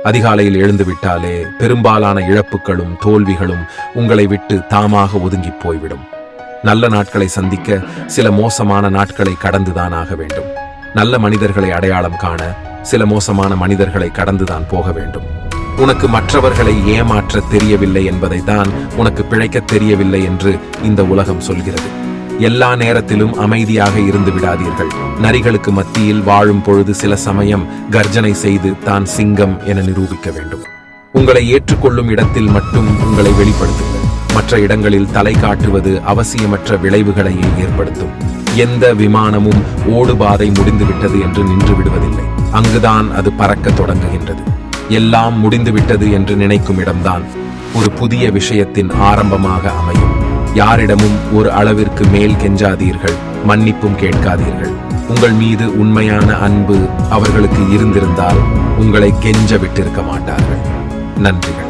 அதிகாலையில் எழுந்துவிட்டாலே பெரும்பாலான இழப்புகளும் தோல்விகளும் உங்களை விட்டு தாமாக ஒதுங்கி போய்விடும். நல்ல நாட்களை சந்திக்க சில மோசமான நாட்களை கடந்துதான் ஆக வேண்டும். நல்ல மனிதர்களை அடையாளம் காண சில மோசமான மனிதர்களை கடந்துதான் போக வேண்டும். உனக்கு மற்றவர்களை ஏமாற்ற தெரியவில்லை என்பதை தான் உனக்கு பிழைக்க தெரியவில்லை என்று இந்த உலகம் சொல்கிறது. எல்லா நேரத்திலும் அமைதியாக இருந்து விடாதீர்கள். நரிகளுக்கு மத்தியில் வாழும் பொழுது சில சமயம் கர்ஜனை செய்து தான் சிங்கம் என நிரூபிக்க வேண்டும். உங்களை ஏற்றுக்கொள்ளும் இடத்தில் மட்டும் உங்களை வெளிப்படுத்துங்கள். மற்ற இடங்களில் தலை காட்டுவது அவசியமற்ற விளைவுகளையே ஏற்படுத்தும். எந்த விமானமும் ஓடுபாதை முடிந்துவிட்டது என்று நின்று விடுவதில்லை. அங்குதான் அது பறக்க தொடங்குகின்றது. எல்லாம் முடிந்துவிட்டது என்று நினைக்கும் இடம்தான் ஒரு புதிய விஷயத்தின் ஆரம்பமாக அமையும். யாரிடமும் ஒரு அளவிற்கு மேல் கெஞ்சாதீர்கள், மன்னிப்பும் கேட்காதீர்கள். உங்கள் மீது உண்மையான அன்பு அவர்களுக்கு இருந்திருந்தால் உங்களை கெஞ்ச விட்டிருக்க மாட்டார்கள். நன்றிகள்.